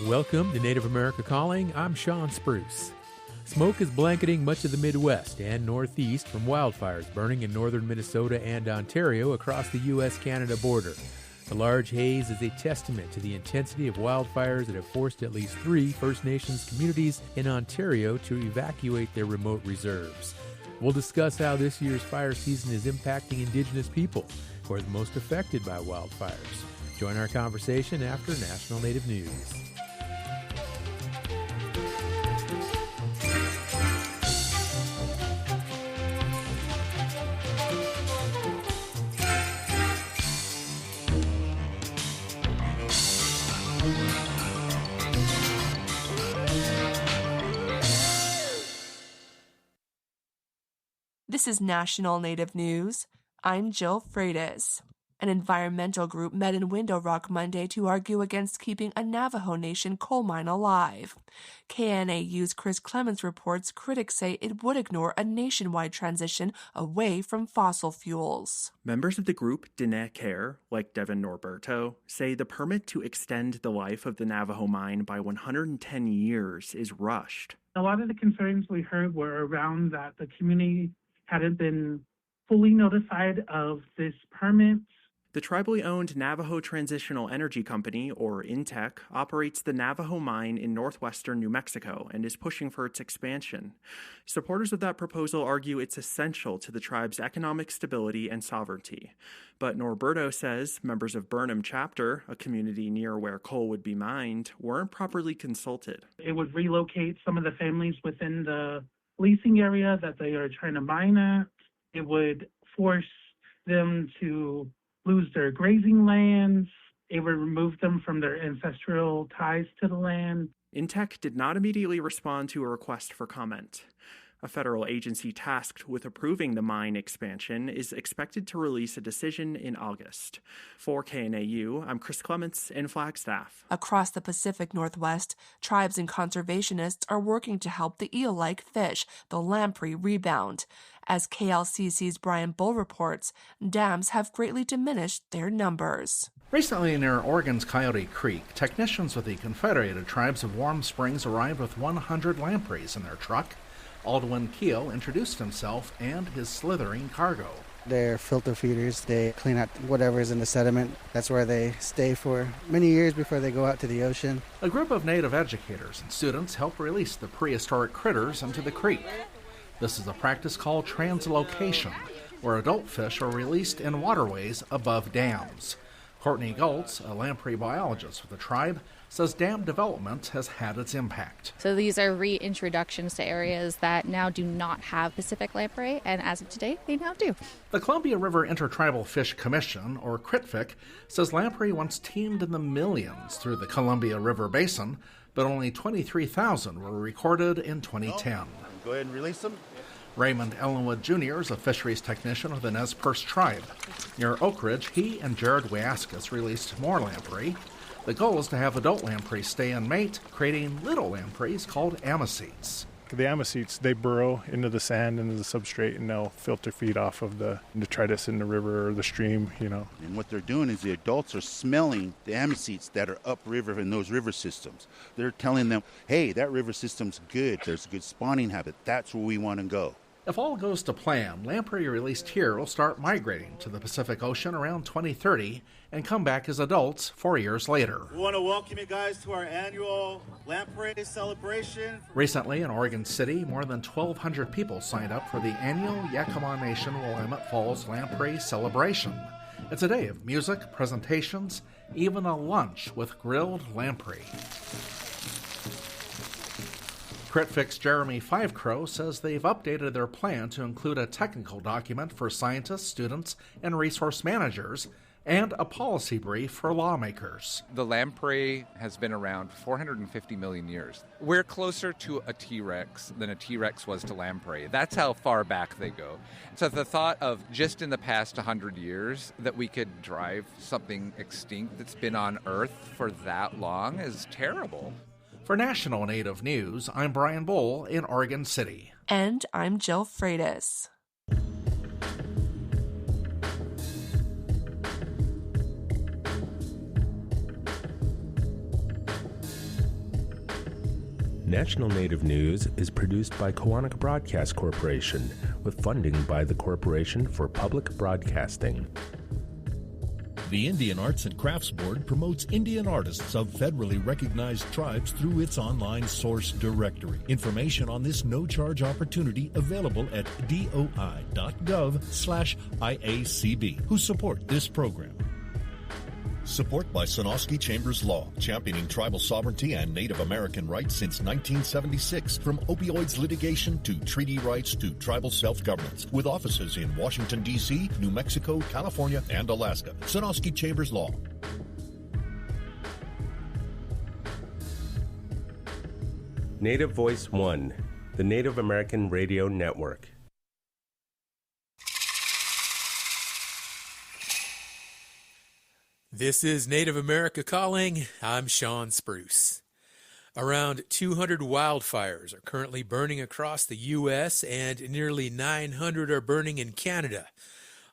Welcome to Native America Calling. I'm Sean Spruce. Smoke is blanketing much of the Midwest and Northeast from wildfires burning in northern Minnesota and Ontario across the U.S.-Canada border. The large haze is a testament to the intensity of wildfires that have forced at least 3 First Nations communities in Ontario to evacuate their remote reserves. We'll discuss how this year's fire season is impacting Indigenous people who are the most affected by wildfires. Join our conversation after National Native News. This is National Native News. I'm Jill Freitas. An environmental group met in Window Rock Monday to argue against keeping a Navajo Nation coal mine alive. KNAU's Chris Clements reports critics say it would ignore a nationwide transition away from fossil fuels. Members of the group Diné Care, like Devin Norberto, say the permit to extend the life of the Navajo mine by 110 years is rushed. A lot of the concerns we heard were around that the community hadn't been fully notified of this permit. The tribally owned Navajo Transitional Energy Company, or INTEC, operates the Navajo mine in northwestern New Mexico and is pushing for its expansion. Supporters of that proposal argue it's essential to the tribe's economic stability and sovereignty. But Norberto says members of Burnham Chapter, a community near where coal would be mined, weren't properly consulted. It would relocate some of the families within the leasing area that they are trying to mine at. It would force them to lose their grazing lands. It would remove them from their ancestral ties to the land. INTEC did not immediately respond to a request for comment. A federal agency tasked with approving the mine expansion is expected to release a decision in August. For KNAU, I'm Chris Clements in Flagstaff. Across the Pacific Northwest, tribes and conservationists are working to help the eel-like fish, the lamprey, rebound. As KLCC's Brian Bull reports, dams have greatly diminished their numbers. Recently, near Oregon's Coyote Creek, technicians with the Confederated Tribes of Warm Springs arrived with 100 lampreys in their truck. Aldwin Keel introduced himself and his slithering cargo. They're filter feeders. They clean out whatever's in the sediment. That's where they stay for many years before they go out to the ocean. A group of Native educators and students help release the prehistoric critters into the creek. This is a practice called translocation, where adult fish are released in waterways above dams. Courtney Goltz, a lamprey biologist with the tribe, says dam development has had its impact. So these are reintroductions to areas that now do not have Pacific lamprey, and as of today, they now do. The Columbia River Intertribal Fish Commission, or CRITFIC, says lamprey once teemed in the millions through the Columbia River Basin, but only 23,000 were recorded in 2010. Go ahead and release them. Raymond Ellenwood Jr. is a fisheries technician with the Nez Perce tribe. Near Oak Ridge, he and Jared Wiascas released more lamprey. The goal is to have adult lampreys stay and mate, creating little lampreys called amicetes. The amicetes, they burrow into the sand, into the substrate, and they'll filter feed off of the detritus in the river or the stream, And what they're doing is the adults are smelling the amicetes that are upriver in those river systems. They're telling them, hey, that river system's good. There's a good spawning habit. That's where we want to go. If all goes to plan, lamprey released here will start migrating to the Pacific Ocean around 2030 and come back as adults 4 years later. We want to welcome you guys to our annual lamprey celebration. Recently in Oregon City, more than 1,200 people signed up for the annual Yakima Nation Willamette Falls Lamprey Celebration. It's a day of music, presentations, even a lunch with grilled lamprey. CRITFIC's Jeremy Fivecrow says they've updated their plan to include a technical document for scientists, students, and resource managers, and a policy brief for lawmakers. The lamprey has been around 450 million years. We're closer to a T-Rex than a T-Rex was to lamprey. That's how far back they go. So the thought of just in the past 100 years that we could drive something extinct that's been on Earth for that long is terrible. For National Native News, I'm Brian Bull in Oregon City. And I'm Jill Freitas. National Native News is produced by Koahnic Broadcast Corporation with funding by the Corporation for Public Broadcasting. The Indian Arts and Crafts Board promotes Indian artists of federally recognized tribes through its online source directory. Information on this no-charge opportunity available at doi.gov/IACB, who support this program. Support by Sonosky Chambers Law, championing tribal sovereignty and Native American rights since 1976, from opioids litigation to treaty rights to tribal self-governance, with offices in Washington, D.C., New Mexico, California, and Alaska. Sonosky Chambers Law. Native Voice One, the Native American Radio Network. This is Native America Calling. I'm Sean Spruce. Around 200 wildfires are currently burning across the U.S., and nearly 900 are burning in Canada.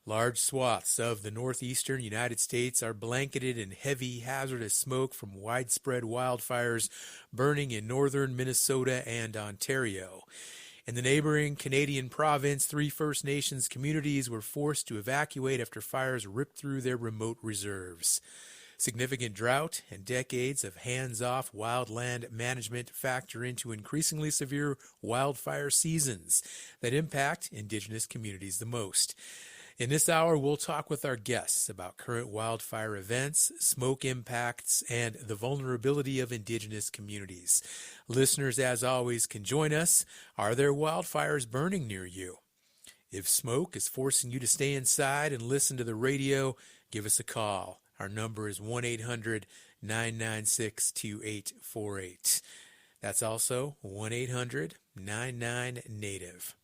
Large swaths of the northeastern United States are blanketed in heavy, hazardous smoke from widespread wildfires burning in northern Minnesota and Ontario. In the neighboring Canadian province, 3 First Nations communities were forced to evacuate after fires ripped through their remote reserves. Significant drought and decades of hands-off wildland management factor into increasingly severe wildfire seasons that impact Indigenous communities the most. In this hour, we'll talk with our guests about current wildfire events, smoke impacts, and the vulnerability of Indigenous communities. Listeners, as always, can join us. Are there wildfires burning near you? If smoke is forcing you to stay inside and listen to the radio, give us a call. Our number is 1-800-996-2848. That's also 1-800-99-NATIVE.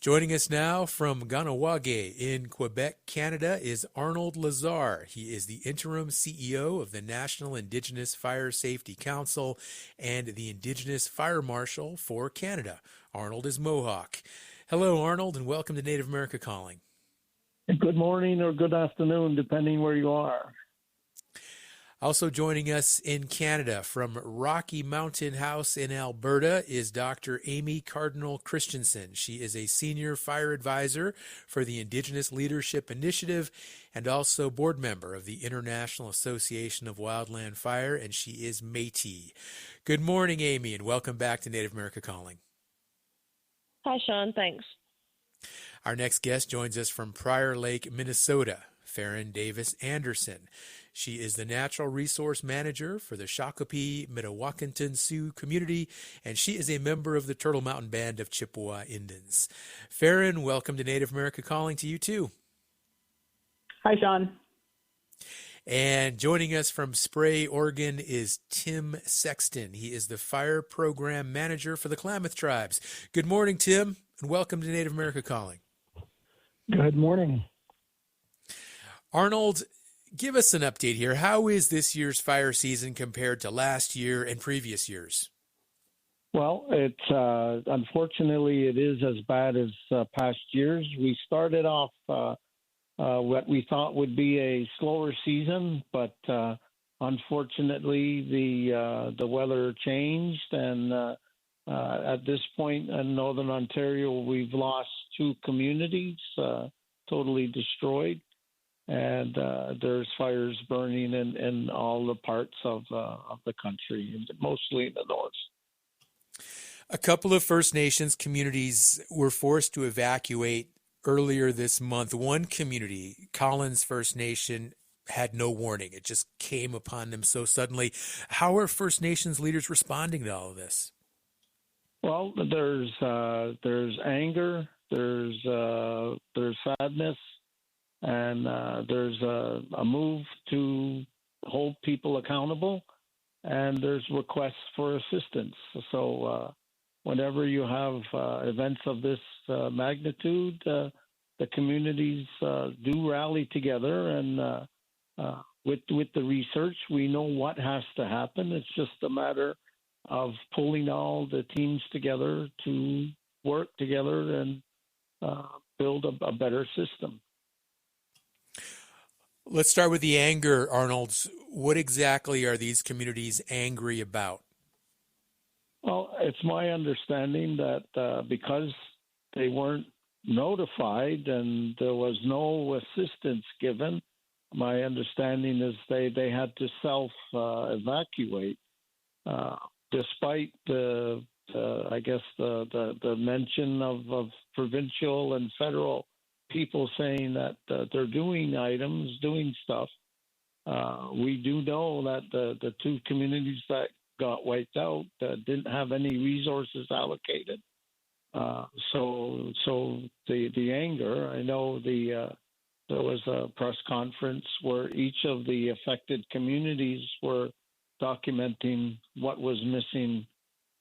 Joining us now from Ganawage in Quebec, Canada, is Arnold Lazar. He is the interim CEO of the National Indigenous Fire Safety Council and the Indigenous Fire Marshal for Canada. Arnold is Mohawk. Hello, Arnold, and welcome to Native America Calling. Good morning or good afternoon, depending where you are. Also joining us in Canada from Rocky Mountain House in Alberta is Dr. Amy Cardinal Christensen. She is a senior fire advisor for the Indigenous Leadership Initiative and also board member of the International Association of Wildland Fire, and she is Métis. Good morning, Amy, and welcome back to Native America Calling. Hi, Sean. Thanks. Our next guest joins us from Prior Lake, Minnesota, Farron Davis Anderson. She is the Natural Resource Manager for the Shakopee Mdewakanton Sioux community, and she is a member of the Turtle Mountain Band of Chippewa Indians. Farron, welcome to Native America Calling to you too. Hi, Sean. And joining us from Spray, Oregon is Tim Sexton. He is the Fire Program Manager for the Klamath Tribes. Good morning, Tim, and welcome to Native America Calling. Good morning. Arnold, give us an update here. How is this year's fire season compared to last year and previous years? Well, unfortunately, it is as bad as past years. We started off what we thought would be a slower season, but unfortunately, the weather changed, and at this point in Northern Ontario, we've lost 2 communities, totally destroyed. And there's fires burning in all the parts of the country, mostly in the north. A couple of First Nations communities were forced to evacuate earlier this month. One community, Collins First Nation, had no warning. It just came upon them so suddenly. How are First Nations leaders responding to all of this? Well, there's anger, there's sadness. And there's a move to hold people accountable, and there's requests for assistance. So whenever you have events of this magnitude, the communities do rally together. And with the research, we know what has to happen. It's just a matter of pulling all the teams together to work together and build a better system. Let's start with the anger, Arnold. What exactly are these communities angry about? Well, it's my understanding that because they weren't notified and there was no assistance given, my understanding is they had to self-evacuate, despite I guess the mention of provincial and federal people saying that they're doing stuff. We do know that the two communities that got wiped out didn't have any resources allocated. So the anger. I know there was a press conference where each of the affected communities were documenting what was missing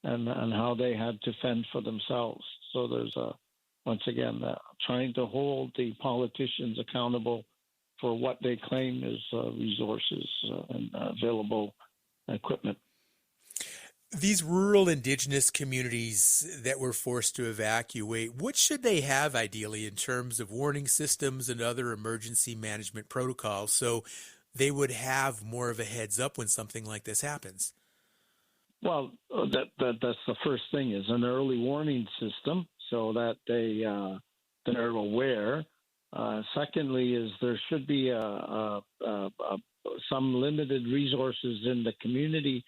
and how they had to fend for themselves. So there's once again trying to hold the politicians accountable for what they claim is resources and available equipment. These rural Indigenous communities that were forced to evacuate, what should they have ideally in terms of warning systems and other emergency management protocols so they would have more of a heads up when something like this happens? Well, that's the first thing, is an early warning system so that they're aware. Secondly, is there should be some limited resources in the community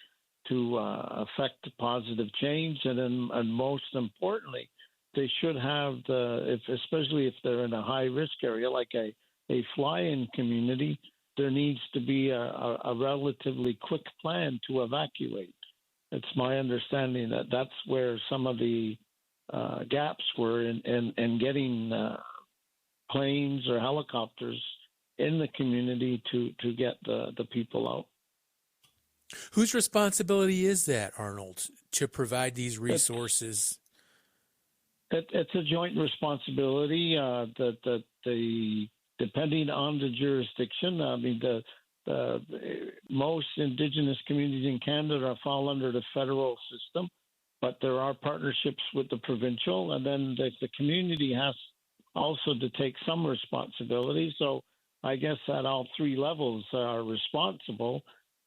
to affect positive change, and most importantly, they should have especially if they're in a high risk area like a fly-in community, there needs to be a relatively quick plan to evacuate. It's my understanding that that's where some of the gaps were in getting planes or helicopters in the community to get the people out. Whose responsibility is that, Arnold, to provide these resources? It's a joint responsibility. Depending on the jurisdiction, I mean, the most Indigenous communities in Canada fall under the federal system, but there are partnerships with the provincial, and then the community has also to take some responsibility. So I guess at all three levels are responsible.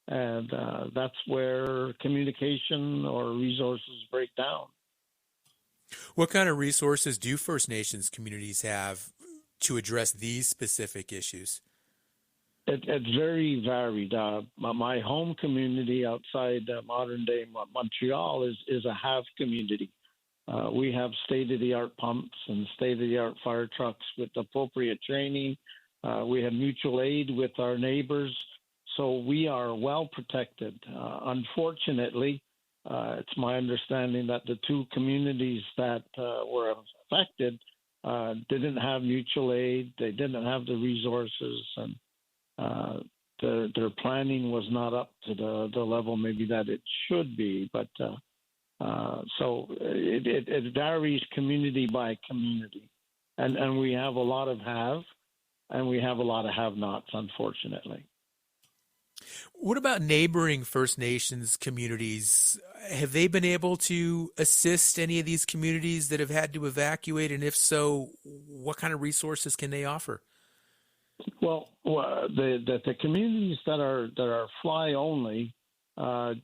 And that's where communication or resources break down. What kind of resources do First Nations communities have to address these specific issues? It's very varied. My home community outside modern-day Montreal is a have community. We have state-of-the-art pumps and state-of-the-art fire trucks with appropriate training. We have mutual aid with our neighbors. So we are well protected. Unfortunately, it's my understanding that the two communities that were affected didn't have mutual aid. They didn't have the resources, and their planning was not up to the level maybe that it should be. But so it varies community by community. And we have a lot of have, and we have a lot of have-nots, unfortunately. What about neighboring First Nations communities? Have they been able to assist any of these communities that have had to evacuate? And if so, what kind of resources can they offer? Well, the communities that are fly only, there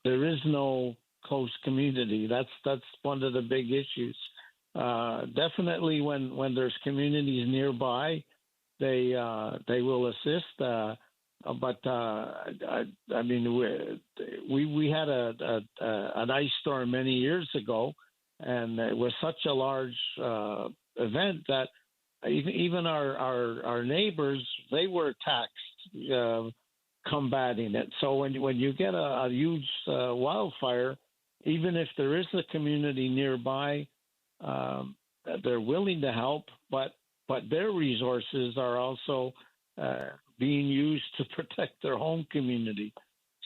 is no coast community. That's one of the big issues. Definitely, when there's communities nearby, they will assist. But I mean, we had an ice storm many years ago, and it was such a large event that even our neighbors, they were taxed combating it. So when you get a huge wildfire, even if there is a community nearby, they're willing to help, but their resources are also being used to protect their home community.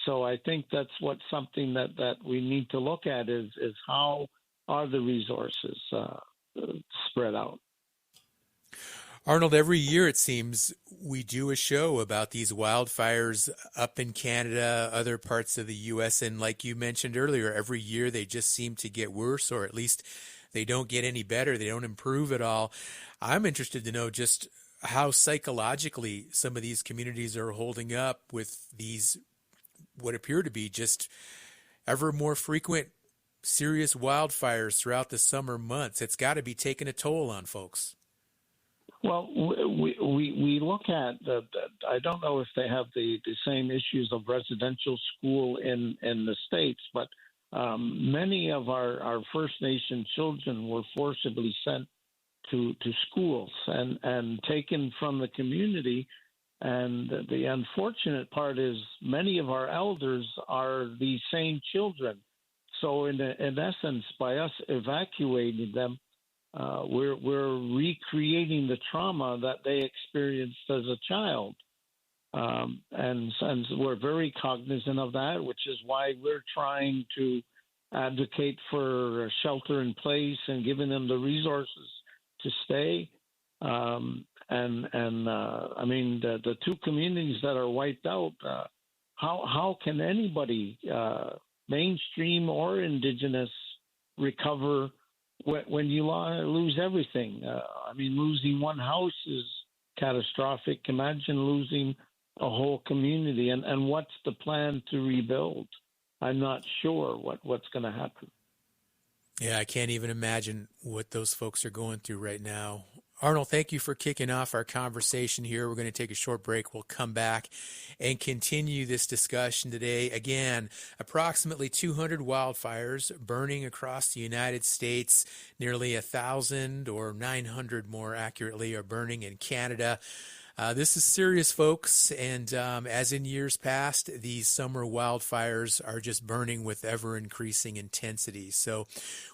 So I think that's something that we need to look at is how are the resources spread out. Arnold, every year it seems we do a show about these wildfires up in Canada, other parts of the U.S., and like you mentioned earlier, every year they just seem to get worse, or at least they don't get any better. They don't improve at all. I'm interested to know just how psychologically some of these communities are holding up with these what appear to be just ever more frequent serious wildfires throughout the summer months. It's got to be taking a toll on folks. Well, we look at I don't know if they have the same issues of residential school in the States, but many of our First Nation children were forcibly sent to schools and taken from the community. And the unfortunate part is many of our elders are these same children. So in essence, by us evacuating them, we're recreating the trauma that they experienced as a child. And we're very cognizant of that, which is why we're trying to advocate for shelter in place and giving them the resources to stay. I mean, the two communities that are wiped out, how can anybody, mainstream or Indigenous, recover when you lose everything? I mean, losing one house is catastrophic. Imagine losing a whole community. And what's the plan to rebuild? I'm not sure what's going to happen. Yeah, I can't even imagine what those folks are going through right now. Arnold, thank you for kicking off our conversation here. We're going to take a short break. We'll come back and continue this discussion today. Again, approximately 200 wildfires burning across the United States. Nearly 1,000 or 900 more accurately are burning in Canada. This is serious, folks, and as in years past, these summer wildfires are just burning with ever-increasing intensity. So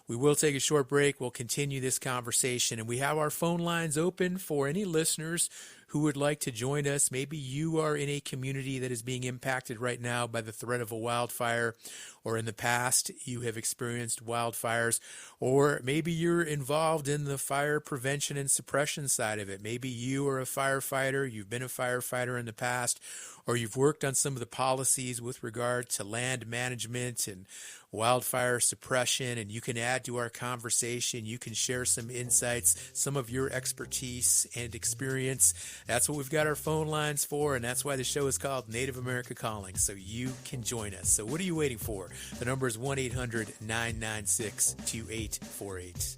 we will take a short break. We'll continue this conversation, and we have our phone lines open for any listeners who would like to join us. Maybe you are in a community that is being impacted right now by the threat of a wildfire, or in the past you have experienced wildfires, or maybe you're involved in the fire prevention and suppression side of it. Maybe you are a firefighter, you've been a firefighter in the past, or you've worked on some of the policies with regard to land management and wildfire suppression, and you can add to our conversation. You can share some insights, some of your expertise and experience. That's what we've got our phone lines for, and that's why the show is called Native America Calling, so you can join us. So what are you waiting for? The number is 1-800-996-2848.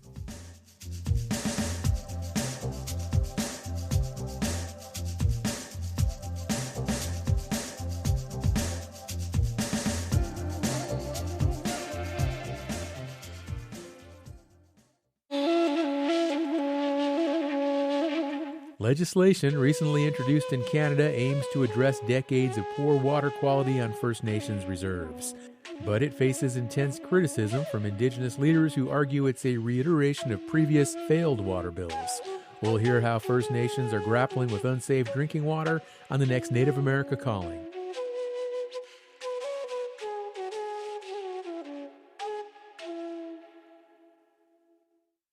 Legislation recently introduced in Canada aims to address decades of poor water quality on First Nations reserves. But it faces intense criticism from Indigenous leaders who argue it's a reiteration of previous failed water bills. We'll hear how First Nations are grappling with unsafe drinking water on the next Native America Calling.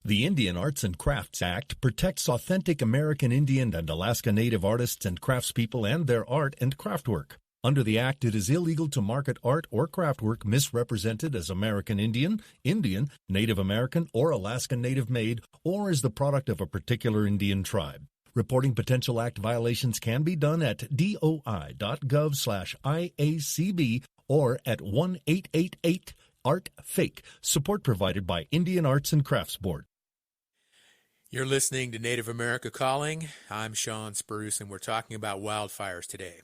The Indian Arts and Crafts Act protects authentic American Indian and Alaska Native artists and craftspeople and their art and craftwork. Under the Act, it is illegal to market art or craftwork misrepresented as American Indian, Indian, Native American, or Alaskan Native made, or as the product of a particular Indian tribe. Reporting potential Act violations can be done at doi.gov/IACB or at 1-888-ART-FAKE. Support provided by Indian Arts and Crafts Board. You're listening to Native America Calling. I'm Sean Spruce, and we're talking about wildfires today.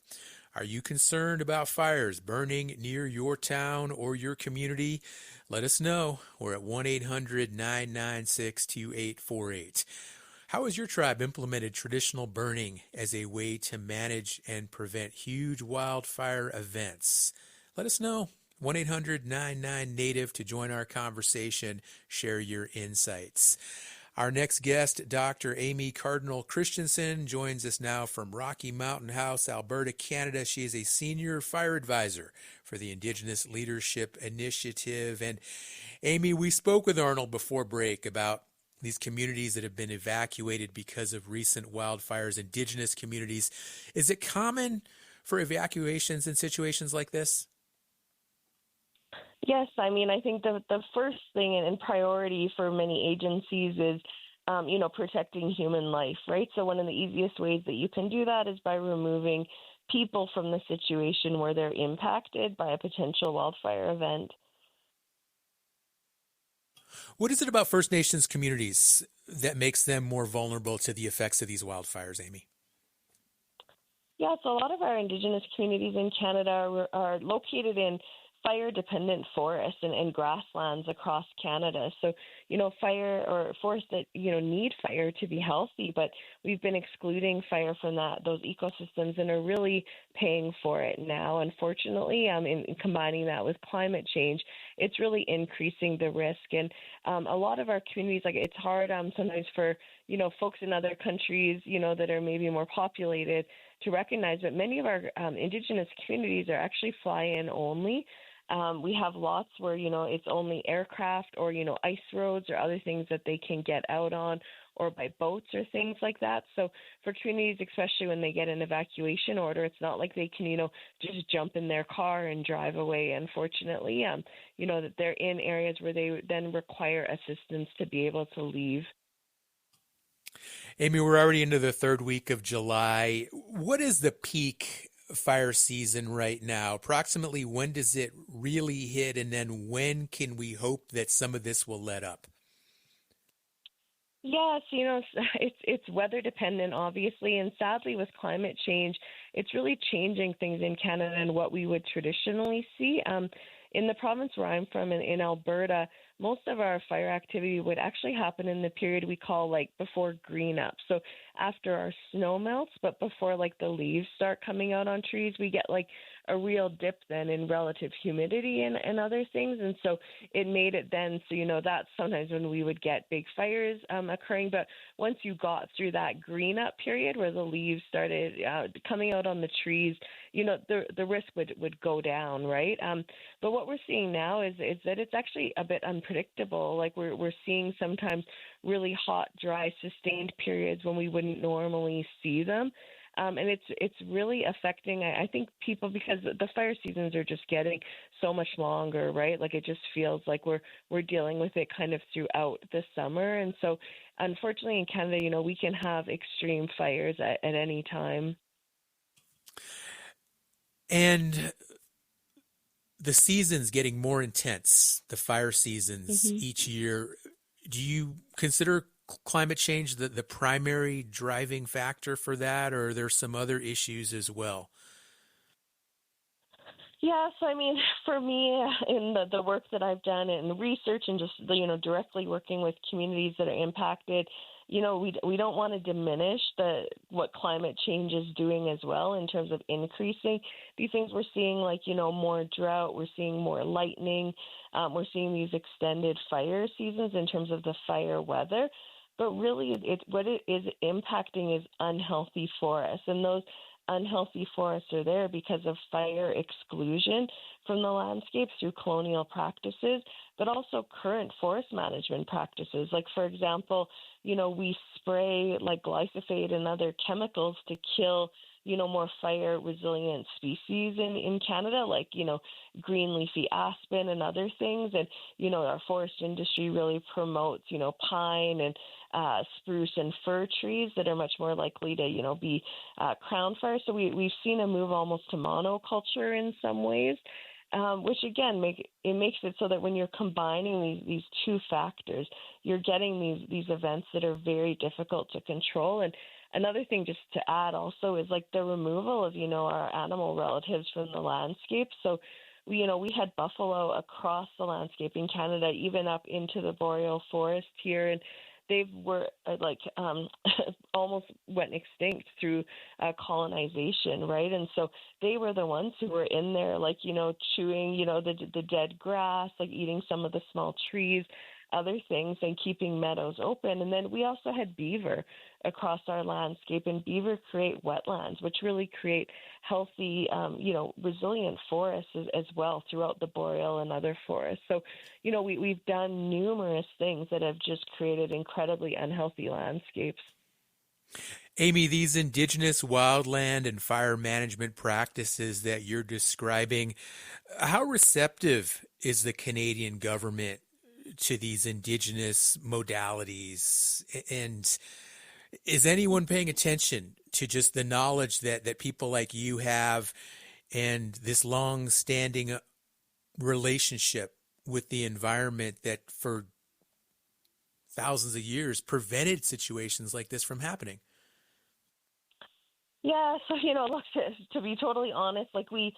Are you concerned about fires burning near your town or your community? Let us know. We're at 1-800-996-2848. How has your tribe implemented traditional burning as a way to manage and prevent huge wildfire events? Let us know. 1-800-99-NATIVE to join our conversation. Share your insights. Our next guest, Dr. Amy Cardinal Christensen, joins us now from Rocky Mountain House, Alberta, Canada. She is a senior fire advisor for the Indigenous Leadership Initiative. And Amy, we spoke with Arnold before break about these communities that have been evacuated because of recent wildfires, Indigenous communities. Is it common for evacuations in situations like this? Yes, I mean, I think the first thing and priority for many agencies is, protecting human life, right? So one of the easiest ways that you can do that is by removing people from the situation where they're impacted by a potential wildfire event. What is it about First Nations communities that makes them more vulnerable to the effects of these wildfires, Amy? Yeah, so a lot of our Indigenous communities in Canada are located in fire-dependent forests and grasslands across Canada. So, fire or forests that, need fire to be healthy, but we've been excluding fire from those ecosystems and are really paying for it now. Unfortunately, in combining that with climate change, it's really increasing the risk. And a lot of our communities, it's hard sometimes for, folks in other countries, that are maybe more populated to recognize that many of our Indigenous communities are actually fly-in only. We have lots where, it's only aircraft or, ice roads or other things that they can get out on, or by boats or things like that. So for communities, especially when they get an evacuation order, it's not like they can, just jump in their car and drive away. Unfortunately, that they're in areas where they then require assistance to be able to leave. Amy, we're already into the third week of July. What is the peak fire season right now? Approximately when does it really hit, and then when can we hope that some of this will let up? Yes, it's weather dependent, obviously, and sadly with climate change, it's really changing things in Canada and what we would traditionally see. In the province where I'm from, in Alberta, most of our fire activity would actually happen in the period we call before green up. So after our snow melts, but before the leaves start coming out on trees, we get a real dip then in relative humidity and other things. And so it made it then, so that's sometimes when we would get big fires occurring. But once you got through that green up period where the leaves started coming out on the trees, the risk would go down, right? But what we're seeing now is that it's actually a bit unpredictable. We're seeing sometimes really hot, dry, sustained periods when we wouldn't normally see them. And it's really affecting, I think, people, because the fire seasons are just getting so much longer, right? It just feels like we're dealing with it kind of throughout the summer. And so, unfortunately, in Canada, we can have extreme fires at any time. And the season's getting more intense, the fire seasons each year. Do you consider climate change the primary driving factor for that, or are there some other issues as well? Yeah, so for me, in the work that I've done in research and just directly working with communities that are impacted, we don't want to diminish what climate change is doing as well in terms of increasing these things. We're seeing more drought, we're seeing more lightning, we're seeing these extended fire seasons in terms of the fire weather. But really, what it is impacting is unhealthy forests, and those unhealthy forests are there because of fire exclusion from the landscape through colonial practices, but also current forest management practices. For example, we spray glyphosate and other chemicals to kill more fire-resilient species in Canada, green leafy aspen and other things. And, our forest industry really promotes, pine and spruce and fir trees that are much more likely to, be crown fire. So we've seen a move almost to monoculture in some ways. Which again makes it so that when you're combining these two factors, you're getting these events that are very difficult to control. And another thing just to add also is the removal of our animal relatives from the landscape. So we had buffalo across the landscape in Canada, even up into the boreal forest here, and they were almost went extinct through colonization, right? And so they were the ones who were in there, chewing, the dead grass, eating some of the small trees, other things, and keeping meadows open. And then we also had beaver across our landscape, and beaver create wetlands, which really create healthy, resilient forests as well throughout the boreal and other forests. So, we've done numerous things that have just created incredibly unhealthy landscapes. Amy, these Indigenous wildland and fire management practices that you're describing, how receptive is the Canadian government to these Indigenous modalities? And is anyone paying attention to just the knowledge that people like you have and this long-standing relationship with the environment that for thousands of years prevented situations like this from happening. Yeah, so look, to be totally honest, like we've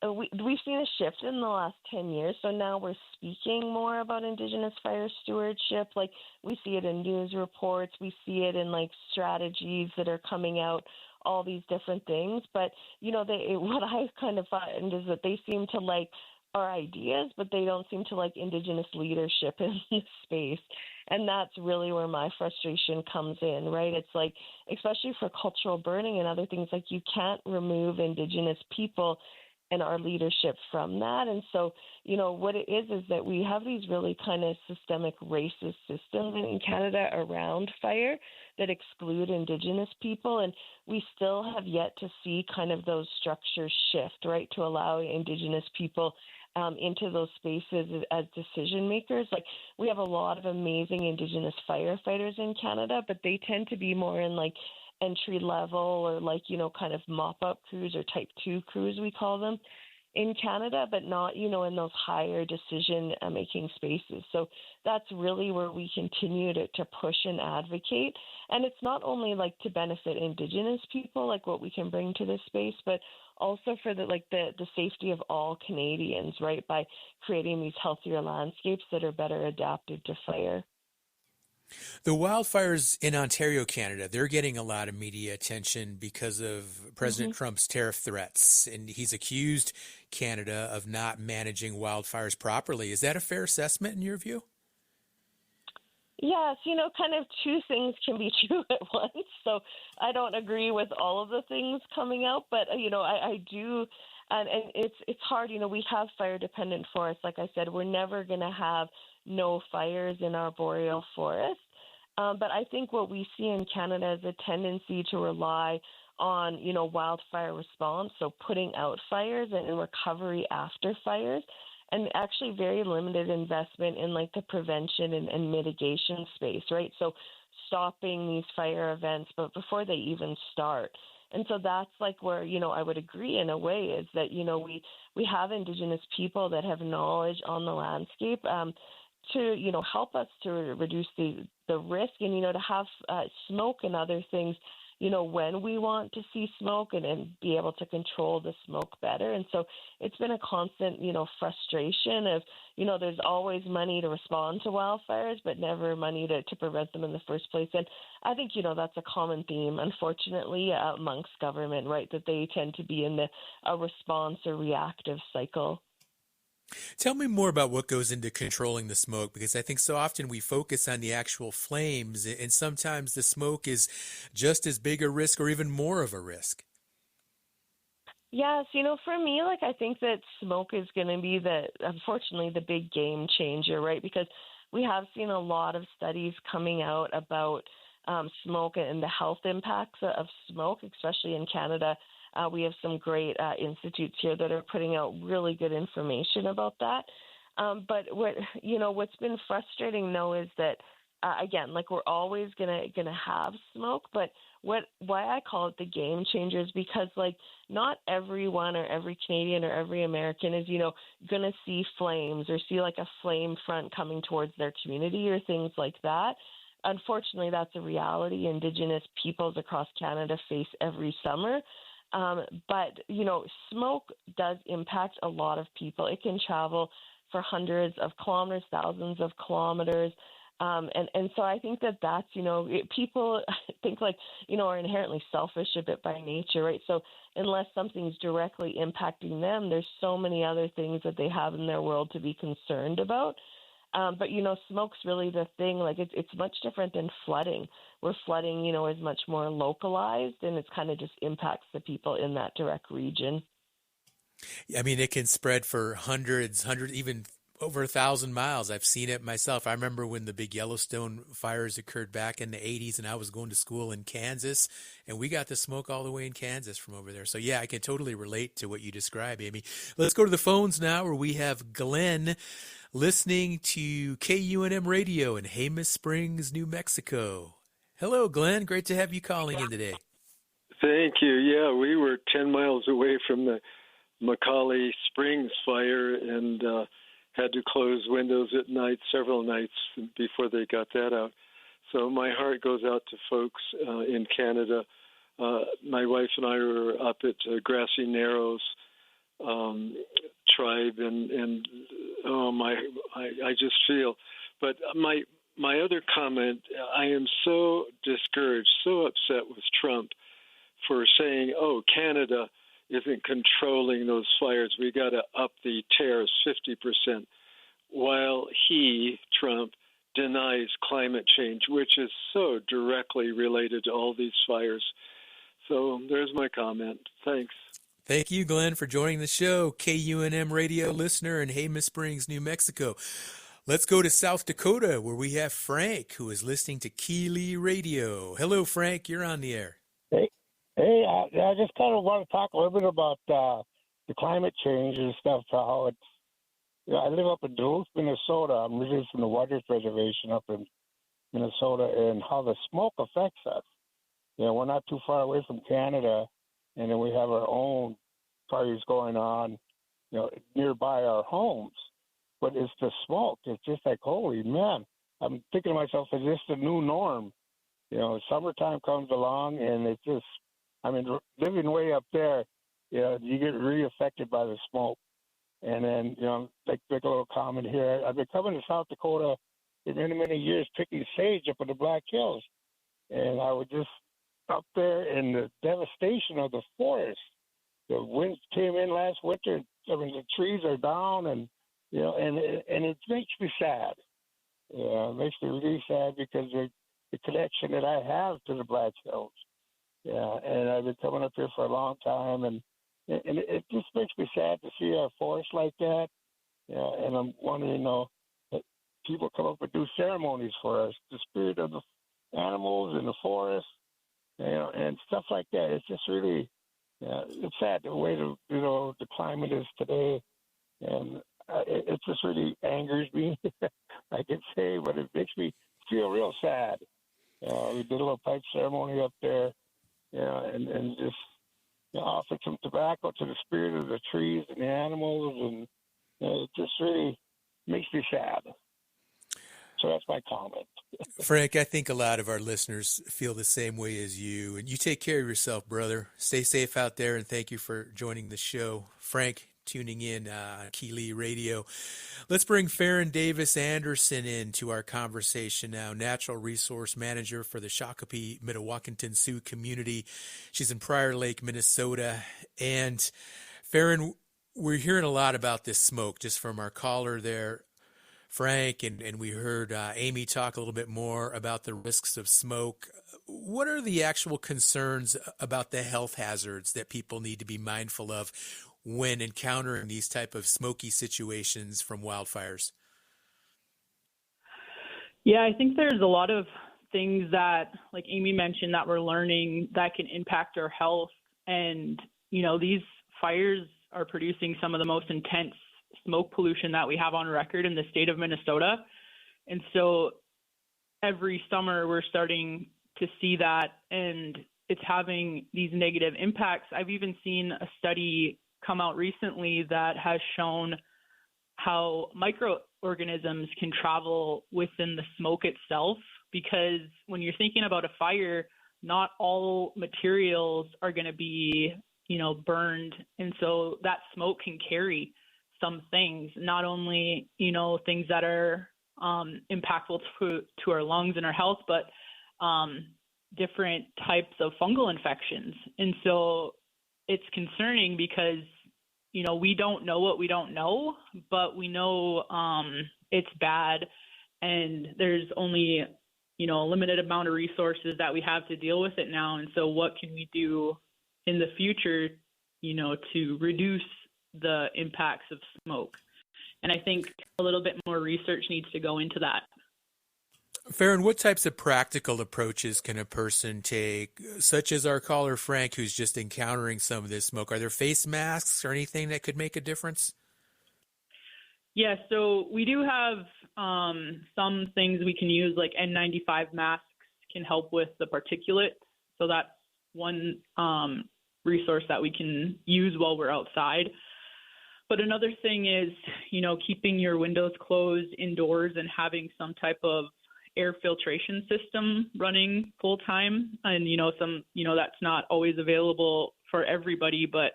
seen a shift in the last 10 years. So now we're speaking more about Indigenous fire stewardship. Like we see it in news reports, we see it in like strategies that are coming out, all these different things. But what I kind of find is that they seem to like our ideas, but they don't seem to like Indigenous leadership in this space. And that's really where my frustration comes in, right? It's like, especially for cultural burning and other things, like you can't remove Indigenous people and our leadership from that. And so, what it is that we have these really kind of systemic racist systems in Canada around fire that exclude Indigenous people. And we still have yet to see kind of those structures shift, right, to allow Indigenous people into those spaces as decision makers. Like we have a lot of amazing Indigenous firefighters in Canada, but they tend to be more in like entry level or like, kind of mop up crews or type 2 crews, we call them in Canada, but not, in those higher decision making spaces. So that's really where we continue to push and advocate. And it's not only like to benefit Indigenous people, like what we can bring to this space, but also for the safety of all Canadians, right, by creating these healthier landscapes that are better adapted to fire. The wildfires in Ontario, Canada, they're getting a lot of media attention because of President Trump's tariff threats, and he's accused Canada of not managing wildfires properly. Is that a fair assessment in your view? Yes, kind of two things can be true at once. So I don't agree with all of the things coming out, but, I do. And it's hard. We have fire-dependent forests. Like I said, we're never going to have no fires in our boreal forest. But I think what we see in Canada is a tendency to rely on, wildfire response, so putting out fires and recovery after fires, and actually very limited investment in like the prevention and mitigation space, right? So stopping these fire events, but before they even start. And so that's like where, I would agree in a way is that, we have Indigenous people that have knowledge on the landscape to, help us to reduce the risk and, to have smoke and other things, when we want to see smoke and be able to control the smoke better. And so it's been a constant, frustration of, there's always money to respond to wildfires, but never money to prevent them in the first place. And I think, that's a common theme, unfortunately, amongst government, right, that they tend to be in a response or reactive cycle. Tell me more about what goes into controlling the smoke, because I think so often we focus on the actual flames, and sometimes the smoke is just as big a risk or even more of a risk. Yes, for me, I think that smoke is going to be unfortunately, the big game changer, right? Because we have seen a lot of studies coming out about smoke and the health impacts of smoke, especially in Canada. We have some great institutes here that are putting out really good information about that. But what's been frustrating though is that again, we're always gonna have smoke, but why I call it the game changer is because not everyone or every Canadian or every American is gonna see flames or see a flame front coming towards their community or things like that. Unfortunately, that's a reality Indigenous peoples across Canada face every summer. But, smoke does impact a lot of people. It can travel for hundreds of kilometers, thousands of kilometers. And so I think that's, people think are inherently selfish a bit by nature, right? So unless something's directly impacting them, there's so many other things that they have in their world to be concerned about. But, smoke's really the thing. It's much different than flooding, where flooding, is much more localized and it's kind of just impacts the people in that direct region. I mean, it can spread for hundreds, even over 1,000 miles. I've seen it myself. I remember when the big Yellowstone fires occurred back in the 80s, and I was going to school in Kansas, and we got the smoke all the way in Kansas from over there. So, yeah, I can totally relate to what you describe, Amy. Let's go to the phones now, where we have Glenn listening to KUNM Radio in Jemez Springs, New Mexico. Hello, Glenn. Great to have you calling in today. Thank you. Yeah, we were 10 miles away from the McCauley Springs fire and had to close windows at night, several nights before they got that out. So my heart goes out to folks in Canada. My wife and I were up at Grassy Narrows tribe, and I just feel. But my other comment, I am so discouraged, so upset with Trump for saying, "Oh, Canada isn't controlling those fires. We got to up the tariffs 50%," while Trump, denies climate change, which is so directly related to all these fires. So there's my comment. Thanks. Thank you, Glenn, for joining the show. KUNM radio listener in Jemez Springs, New Mexico. Let's go to South Dakota, where we have Frank, who is listening to Keeley Radio. Hello, Frank. You're on the air. Hey, I just kind of want to talk a little bit about the climate change and stuff. How it's. I live up in Duluth, Minnesota. I'm originally from the Waters Reservation up in Minnesota, and how the smoke affects us. We're not too far away from Canada, and then we have our own fires going on, nearby our homes. But it's the smoke. It's just like, holy man. I'm thinking to myself, is this the new norm? Summertime comes along, and it's just, living way up there, you get really affected by the smoke. And then, make a little comment here. I've been coming to South Dakota for many, many years picking sage up in the Black Hills. And I was just up there in the devastation of the forest. The winds came in last winter. The trees are down, and it makes me sad. It makes me really sad because of the connection that I have to the Black Hills. And I've been coming up here for a long time, and it just makes me sad to see our forest like that. And I'm wondering, that people come up and do ceremonies for us, the spirit of the animals in the forest, and stuff like that. It's just really, it's sad the way the climate is today, and it just really angers me, I can say, but it makes me feel real sad. We did a little pipe ceremony up there, and just offered some tobacco to the spirit of the trees and the animals, and it just really makes me sad. So that's my comment. Frank, I think a lot of our listeners feel the same way as you. And you take care of yourself, brother. Stay safe out there, and thank you for joining the show. Frank, tuning in Keeley Radio. Let's bring Farron Davis Anderson into our conversation now, Natural Resource Manager for the Shakopee Mdewakanton Sioux community. She's in Prior Lake, Minnesota. And Farron, we're hearing a lot about this smoke just from our caller there, Frank, and we heard Amy talk a little bit more about the risks of smoke. What are the actual concerns about the health hazards that people need to be mindful of when encountering these type of smoky situations from wildfires? Yeah, I think there's a lot of things that, like Amy mentioned, that we're learning that can impact our health. And, these fires are producing some of the most intense smoke pollution that we have on record in the state of Minnesota. And so every summer we're starting to see that, and it's having these negative impacts. I've even seen a study come out recently that has shown how microorganisms can travel within the smoke itself, because when you're thinking about a fire, not all materials are going to be, burned. And so that smoke can carry some things, not only, things that are impactful to our lungs and our health, but different types of fungal infections. And so it's concerning because, we don't know what we don't know, but we know it's bad, and there's only, a limited amount of resources that we have to deal with it now. And so what can we do in the future, to reduce the impacts of smoke? And I think a little bit more research needs to go into that. Farron, what types of practical approaches can a person take, such as our caller Frank, who's just encountering some of this smoke? Are there face masks or anything that could make a difference? Yeah, so we do have some things we can use, like N95 masks can help with the particulate. So that's one resource that we can use while we're outside. But another thing is, keeping your windows closed indoors and having some type of air filtration system running full time. And, that's not always available for everybody, but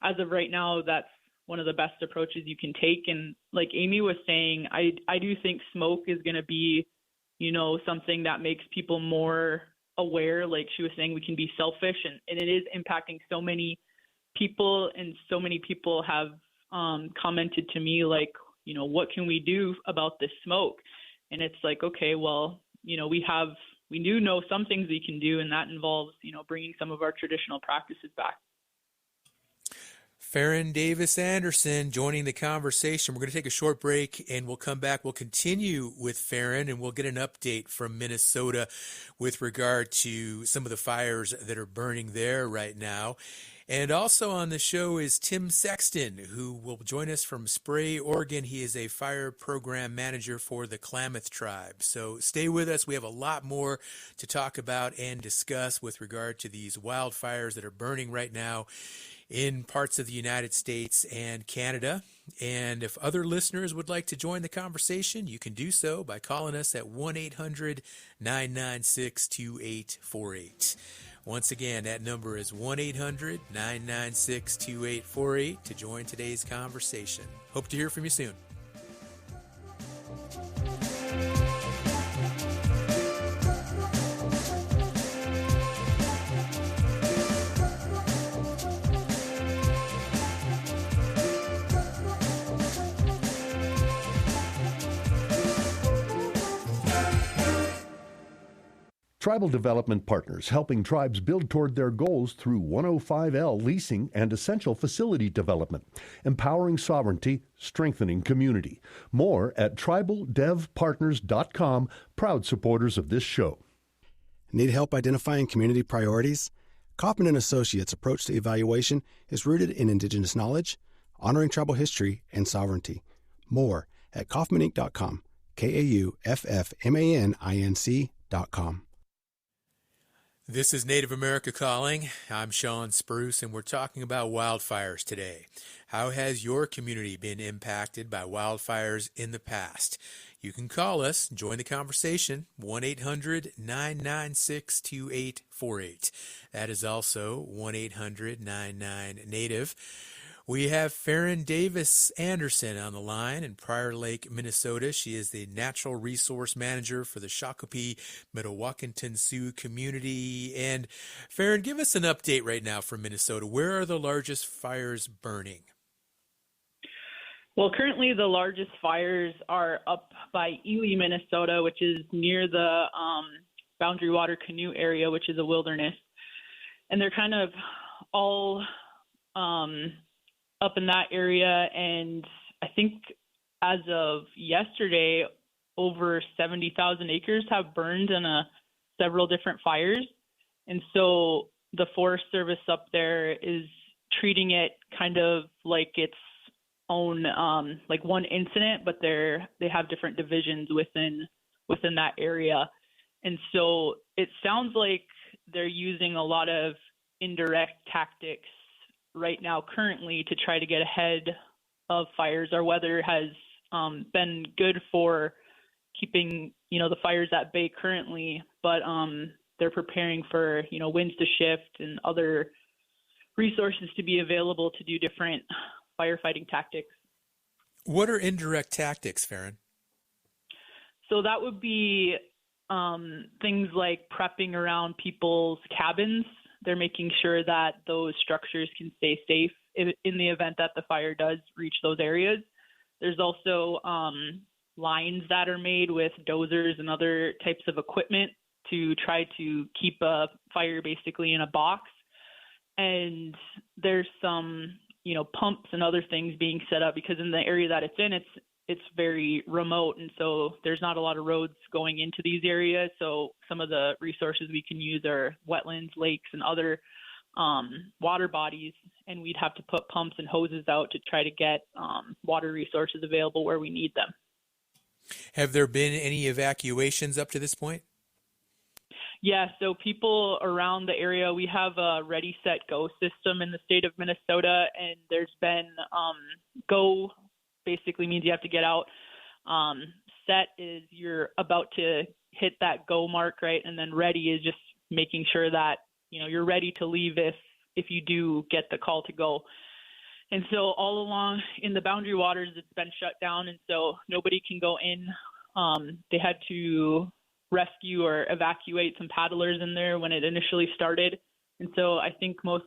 as of right now, that's one of the best approaches you can take. And like Amy was saying, I do think smoke is going to be, something that makes people more aware. Like she was saying, we can be selfish, and it is impacting so many people, and so many people have commented to me like, what can we do about this smoke? And it's like, okay, well, we do know some things we can do, and that involves, bringing some of our traditional practices back. Farron Davis Anderson joining the conversation. We're going to take a short break, and we'll come back. We'll continue with Farron, and we'll get an update from Minnesota with regard to some of the fires that are burning there right now. And also on the show is Tim Sexton, who will join us from Spray, Oregon. He is a fire program manager for the Klamath Tribe. So stay with us. We have a lot more to talk about and discuss with regard to these wildfires that are burning right now in parts of the United States and Canada. And if other listeners would like to join the conversation, you can do so by calling us at 1-800-996-2848. Once again, that number is 1-800-996-2848 to join today's conversation. Hope to hear from you soon. Tribal Development Partners, helping tribes build toward their goals through 105L leasing and essential facility development, empowering sovereignty, strengthening community. More at tribaldevpartners.com, proud supporters of this show. Need help identifying community priorities? Kaufman & Associates' approach to evaluation is rooted in Indigenous knowledge, honoring tribal history, and sovereignty. More at kaufmaninc.com, KAUFFMANINC.com. This is Native America Calling. I'm Sean Spruce, and we're talking about wildfires today. How has your community been impacted by wildfires in the past? You can call us, join the conversation, 1-800-996-2848. That is also 1-800-99-NATIVE. We have Farron Davis Anderson on the line in Prior Lake, Minnesota. She is the Natural Resource Manager for the Shakopee Mdewakanton Sioux community. And Farron, give us an update right now from Minnesota. Where are the largest fires burning? Well, currently the largest fires are up by Ely, Minnesota, which is near the Boundary Water Canoe area, which is a wilderness. And they're kind of all up in that area, and I think as of yesterday, over 70,000 acres have burned in several different fires. And so the Forest Service up there is treating it kind of like its own, like one incident, but they have different divisions within that area. And so it sounds like they're using a lot of indirect tactics right now currently to try to get ahead of fires. Our weather has been good for keeping the fires at bay currently, but they're preparing for winds to shift and other resources to be available to do different firefighting tactics. What are indirect tactics, Farron? So that would be things like prepping around people's cabins. They're making sure that those structures can stay safe in the event that the fire does reach those areas. There's also lines that are made with dozers and other types of equipment to try to keep a fire basically in a box. And there's some, pumps and other things being set up because in the area that it's in, it's very remote. And so there's not a lot of roads going into these areas. So some of the resources we can use are wetlands, lakes, and other water bodies. And we'd have to put pumps and hoses out to try to get water resources available where we need them. Have there been any evacuations up to this point? Yeah, so people around the area, we have a Ready, Set, Go system in the state of Minnesota, and there's been go basically means you have to get out. Set is you're about to hit that go mark, right? And then ready is just making sure that, you're ready to leave if you do get the call to go. And so all along in the boundary waters, it's been shut down, and so nobody can go in. They had to rescue or evacuate some paddlers in there when it initially started. And so I think most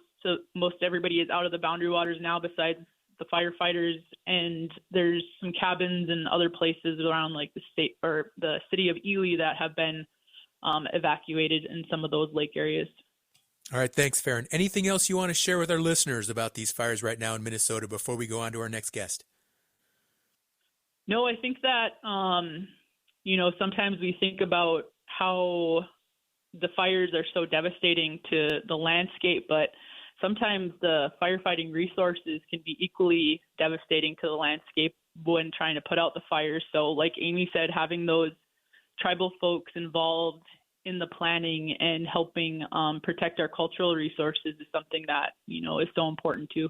everybody is out of the boundary waters now besides the firefighters, and there's some cabins and other places around like the state or the city of Ely that have been evacuated in some of those lake areas. All right, thanks, Farron. Anything else you want to share with our listeners about these fires right now in Minnesota before we go on to our next guest? No, I think that, sometimes we think about how the fires are so devastating to the landscape, but sometimes the firefighting resources can be equally devastating to the landscape when trying to put out the fires. So like Amy said, having those tribal folks involved in the planning and helping protect our cultural resources is something that, is so important too.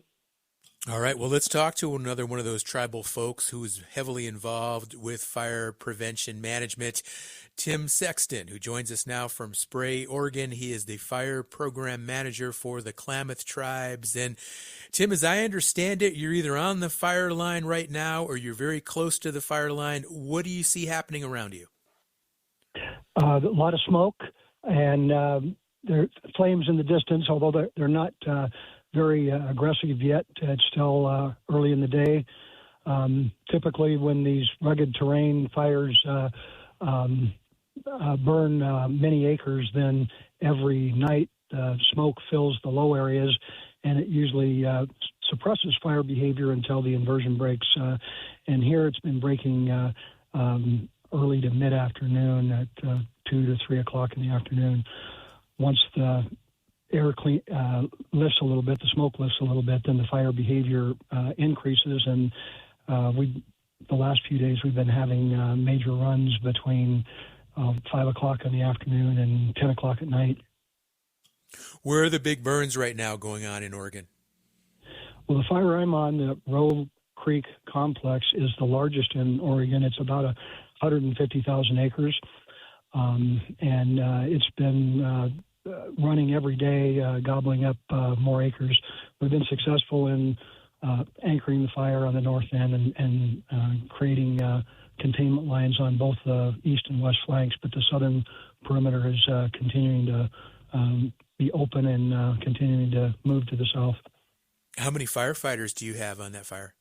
All right, well, let's talk to another one of those tribal folks who's heavily involved with fire prevention management, Tim Sexton, who joins us now from Spray, Oregon. He is the fire program manager for the Klamath tribes. And Tim, as I understand it, you're either on the fire line right now or you're very close to the fire line. What do you see happening around you? A lot of smoke and there are flames in the distance, although they're not very aggressive yet. It's still early in the day. Typically, when these rugged terrain fires burn many acres, then every night smoke fills the low areas, and it usually suppresses fire behavior until the inversion breaks. And here it's been breaking early to mid-afternoon at 2 to 3 o'clock in the afternoon. Once the air lifts a little bit, the smoke lifts a little bit, then the fire behavior increases. And the last few days we've been having major runs between 5 o'clock in the afternoon and 10 o'clock at night. Where are the big burns right now going on in Oregon? Well, the fire I'm on, the Roe Creek Complex, is the largest in Oregon. It's about 150,000 acres. And it's been running every day, gobbling up more acres. We've been successful in anchoring the fire on the north end and creating containment lines on both the east and west flanks, but the southern perimeter is continuing to be open and continuing to move to the south. How many firefighters do you have on that fire?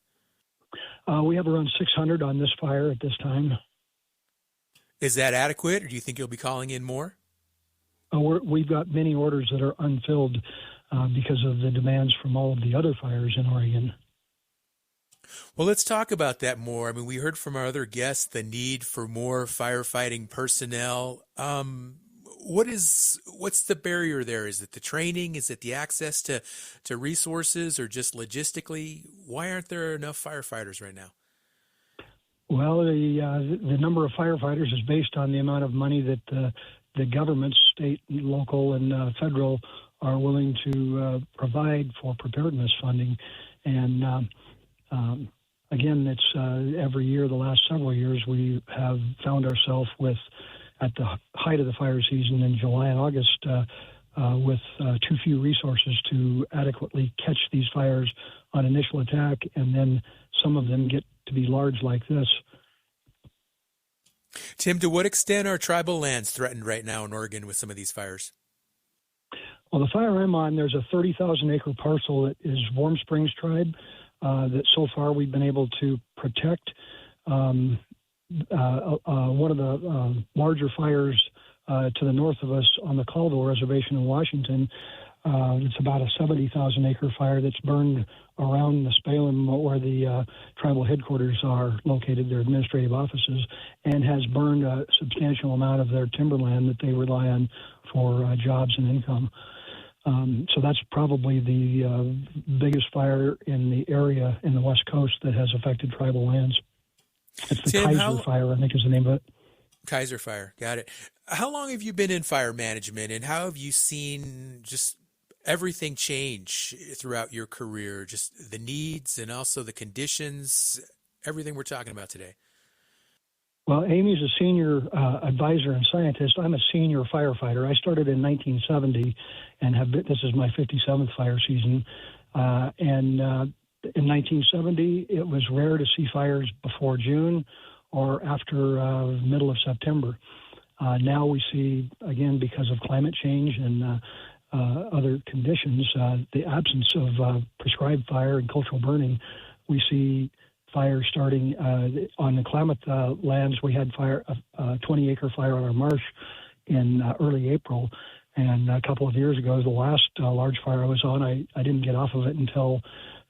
We have around 600 on this fire at this time. Is that adequate, or do you think you'll be calling in more? We've got many orders that are unfilled because of the demands from all of the other fires in Oregon. Well, let's talk about that more. I mean, we heard from our other guests the need for more firefighting personnel. What's the barrier there? Is it the training? Is it the access to resources, or just logistically? Why aren't there enough firefighters right now? Well, the number of firefighters is based on the amount of money that the governments, state, local, and federal, are willing to provide for preparedness funding. And again, it's every year, the last several years, we have found ourselves with, at the height of the fire season in July and August, with too few resources to adequately catch these fires on initial attack, and then some of them get to be large like this. Tim, to what extent are tribal lands threatened right now in Oregon with some of these fires? Well, the fire I'm on, there's a 30,000-acre parcel that is Warm Springs tribe that so far we've been able to protect. One of the larger fires to the north of us on the Caldwell Reservation in Washington, it's about a 70,000-acre fire that's burned around the Spalem where the tribal headquarters are located, their administrative offices, and has burned a substantial amount of their timberland that they rely on for jobs and income. So that's probably the biggest fire in the area in the West Coast that has affected tribal lands. It's the Tim, Kaiser Fire, I think is the name of it. Kaiser Fire, got it. How long have you been in fire management, and how have you seen just everything change throughout your career, just the needs and also the conditions, everything we're talking about today? Well, Amy's a senior advisor and scientist. I'm a senior firefighter. I started in 1970 and this is my 57th fire season. In 1970, it was rare to see fires before June or after middle of September. Now we see, again, because of climate change and other conditions, the absence of prescribed fire and cultural burning. We see fires starting on the Klamath lands. We had fire, a 20-acre fire on our marsh in early April. And a couple of years ago, the last large fire I was on, I didn't get off of it until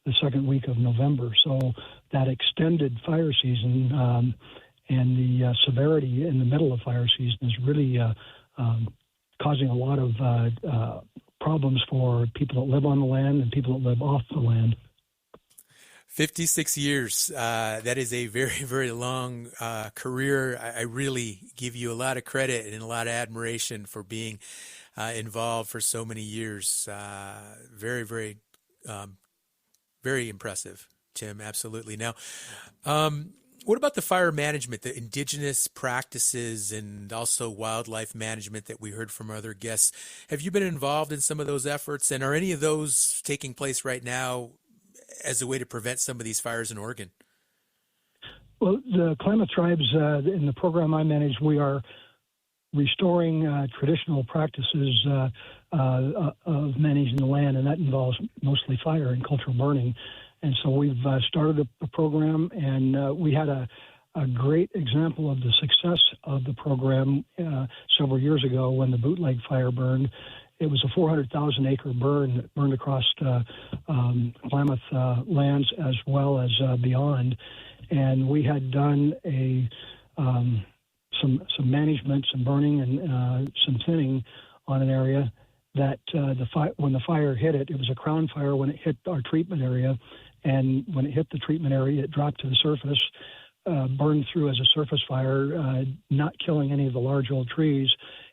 the second week of November. So that extended fire season and the severity in the middle of fire season is really causing a lot of problems for people that live on the land and people that live off the land. 56 years. That is a very, very long career. I really give you a lot of credit and a lot of admiration for being involved for so many years. Very, very, very impressive, Tim. Absolutely. Now, what about the fire management, the indigenous practices, and also wildlife management that we heard from other guests? Have you been involved in some of those efforts, and are any of those taking place right now as a way to prevent some of these fires in Oregon? Well, the Klamath tribes in the program I manage, we are restoring traditional practices of managing the land, and that involves mostly fire and cultural burning. And so we've started a program, and we had a great example of the success of the program several years ago when the Bootleg fire burned. It was a 400,000-acre burn that burned across Klamath lands as well as beyond. And we had done some management, some burning, and some thinning on an area that when the fire hit it, it was a crown fire when it hit our treatment area. And when it hit the treatment area, it dropped to the surface, burned through as a surface fire, not killing any of the large old trees.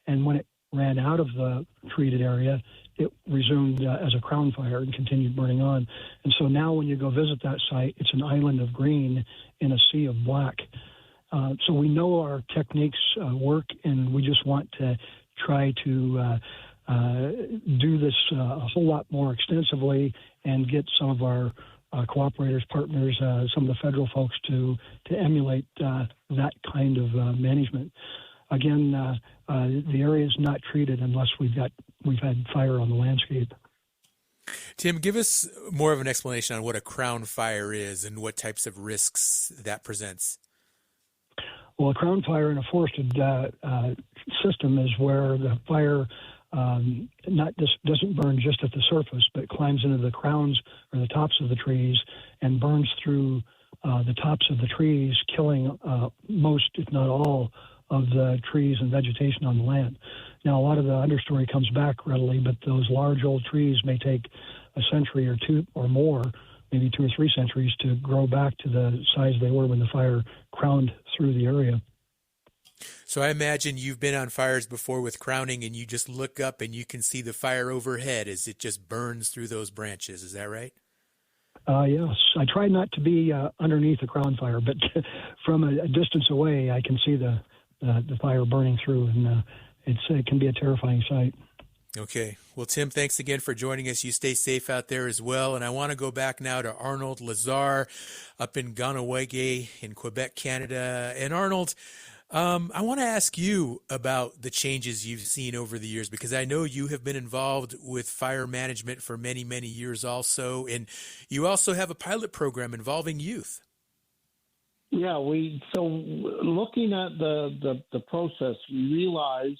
And when it ran out of the treated area, it resumed as a crown fire and continued burning on. And so now when you go visit that site, it's an island of green in a sea of black. So we know our techniques work, and we just want to try to do this a whole lot more extensively and get some of our cooperators, partners, some of the federal folks to emulate that kind of management. Again, the area is not treated unless we've had fire on the landscape. Tim, give us more of an explanation on what a crown fire is and what types of risks that presents. Well, a crown fire in a forested system is where the fire doesn't burn just at the surface, but climbs into the crowns or the tops of the trees and burns through the tops of the trees, killing most, if not all, of the trees and vegetation on the land. Now, a lot of the understory comes back readily, but those large old trees may take a century or two or more, maybe 2 or 3 centuries, to grow back to the size they were when the fire crowned through the area. So I imagine you've been on fires before with crowning, and you just look up and you can see the fire overhead as it just burns through those branches. Is that right? Yes. I try not to be underneath a crown fire, but from a distance away, I can see the fire burning through, and it can be a terrifying sight. Okay. Well, Tim, thanks again for joining us. You stay safe out there as well. And I want to go back now to Arnold Lazar up in Ganawage in Quebec, Canada. And Arnold, I want to ask you about the changes you've seen over the years, because I know you have been involved with fire management for many, many years also. And you also have a pilot program involving youth. Yeah, so looking at the process, we realize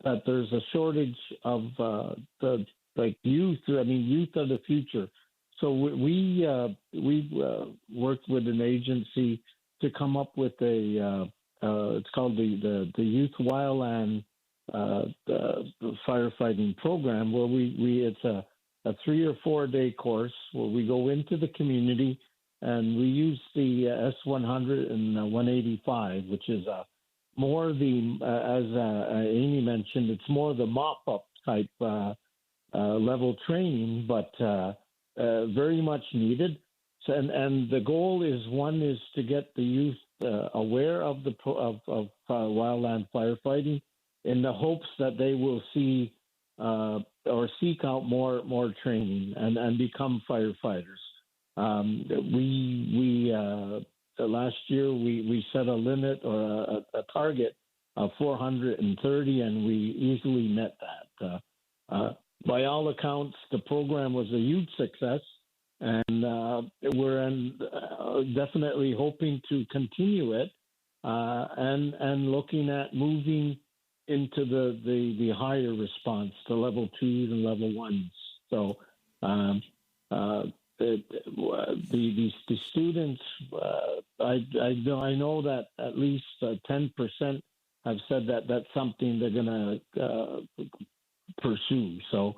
that there's a shortage of youth. I mean, youth are the future. So we worked with an agency to come up with it's called the Youth Wildland firefighting program, where it's a 3 or 4 day course where we go into the community. And we use the S100 and 185, which is more as Amy mentioned, it's more the mop-up type level training, but very much needed. So, and the goal is, one is to get the youth aware of the of wildland firefighting, in the hopes that they will see or seek out more training and become firefighters. We last year we set a limit or a target of 430, and we easily met that. By all accounts, the program was a huge success, and we're definitely hoping to continue it and looking at moving into the higher response, the level 2s and level 1s. So the students, I know that at least 10% have said that that's something they're going to pursue. So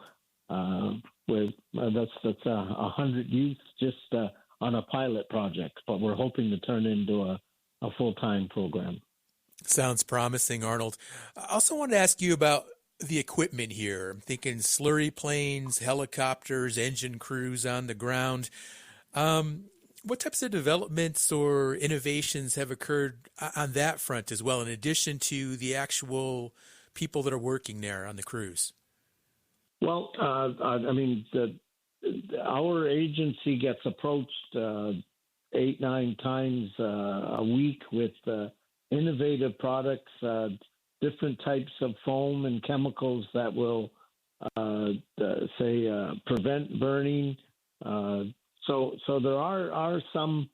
that's 100 youth just on a pilot project, but we're hoping to turn into a full-time program. Sounds promising, Arnold. I also wanted to ask you about the equipment here. I'm thinking slurry planes, helicopters, engine crews on the ground. What types of developments or innovations have occurred on that front as well, in addition to the actual people that are working there on the crews? Well, I mean, our agency gets approached 8-9 times a week with innovative products, different types of foam and chemicals that will, prevent burning. So there are some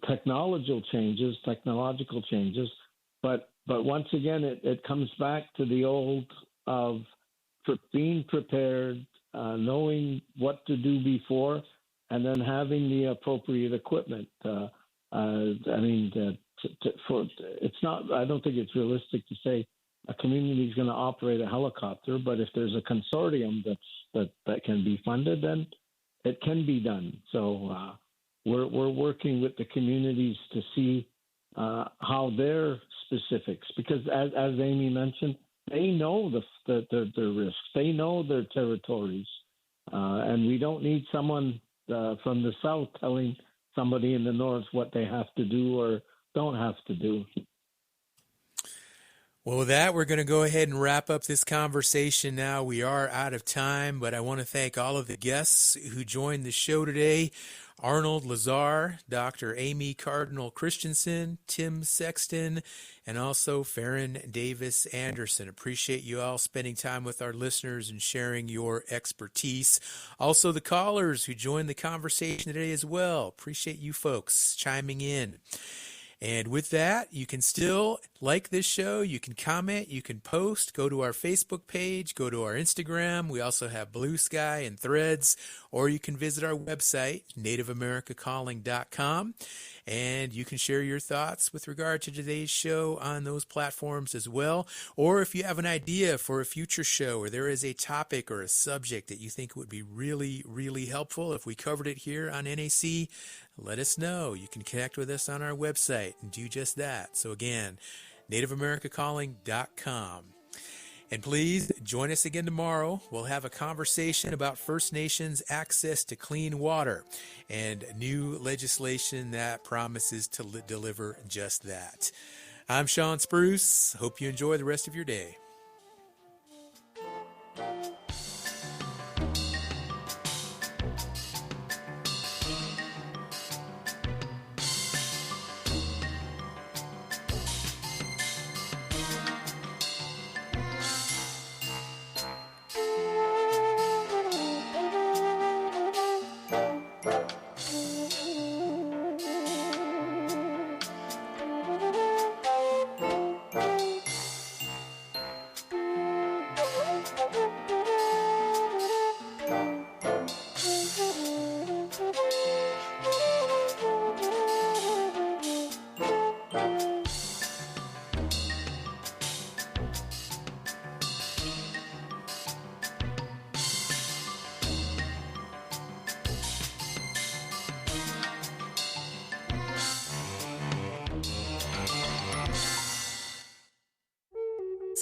technological changes, but once again, it comes back to the old of being prepared, knowing what to do before, and then having the appropriate equipment. It's not. I don't think it's realistic to say a community is going to operate a helicopter, but if there's a consortium that can be funded, then it can be done. So we're working with the communities to see how their specifics, because as Amy mentioned, they know their risks, they know their territories, and we don't need someone from the south telling somebody in the north what they have to do or don't have to do. Well, with that, we're going to go ahead and wrap up this conversation now. We are out of time, but I want to thank all of the guests who joined the show today. Arnold Lazar, Dr. Amy Cardinal Christensen, Tim Sexton, and also Farron Davis Anderson. Appreciate you all spending time with our listeners and sharing your expertise. Also, the callers who joined the conversation today as well. Appreciate you folks chiming in. And with that, you can still like this show, you can comment, you can post, go to our Facebook page, go to our Instagram. We also have Blue Sky and Threads, or you can visit our website, nativeamericacalling.com, and you can share your thoughts with regard to today's show on those platforms as well. Or if you have an idea for a future show, or there is a topic or a subject that you think would be really, really helpful if we covered it here on NAC, let us know. You can connect with us on our website and do just that. So again, nativeamericacalling.com. And please join us again tomorrow. We'll have a conversation about First Nations access to clean water and new legislation that promises to deliver just that. I'm Sean Spruce. Hope you enjoy the rest of your day.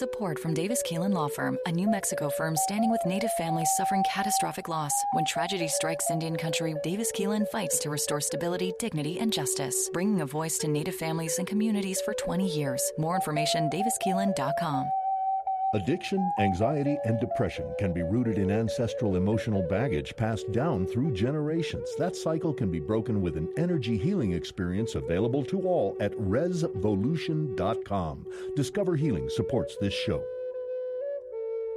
support from Davis Keelan Law Firm, a New Mexico firm standing with Native families suffering catastrophic loss. When tragedy strikes Indian country, Davis Keelan fights to restore stability, dignity, and justice, bringing a voice to Native families and communities for 20 years. More information, daviskeelan.com. Addiction, anxiety, and depression can be rooted in ancestral emotional baggage passed down through generations. That cycle can be broken with an energy healing experience available to all at resvolution.com. Discover Healing supports this show.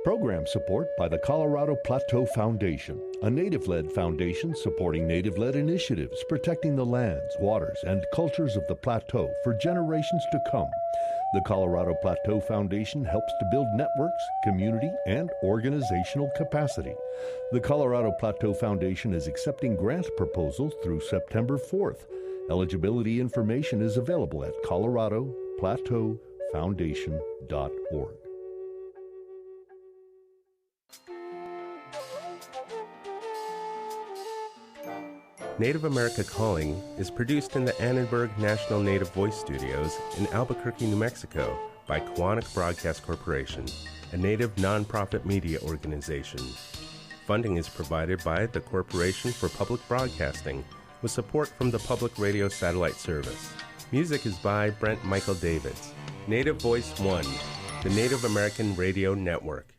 Program support by the Colorado Plateau Foundation, a Native-led foundation supporting Native-led initiatives, protecting the lands, waters, and cultures of the Plateau for generations to come. The Colorado Plateau Foundation helps to build networks, community, and organizational capacity. The Colorado Plateau Foundation is accepting grant proposals through September 4th. Eligibility information is available at coloradoplateaufoundation.org. Native America Calling is produced in the Annenberg National Native Voice Studios in Albuquerque, New Mexico by Koahnic Broadcast Corporation, a Native nonprofit media organization. Funding is provided by the Corporation for Public Broadcasting with support from the Public Radio Satellite Service. Music is by Brent Michael Davids. Native Voice One, the Native American Radio Network.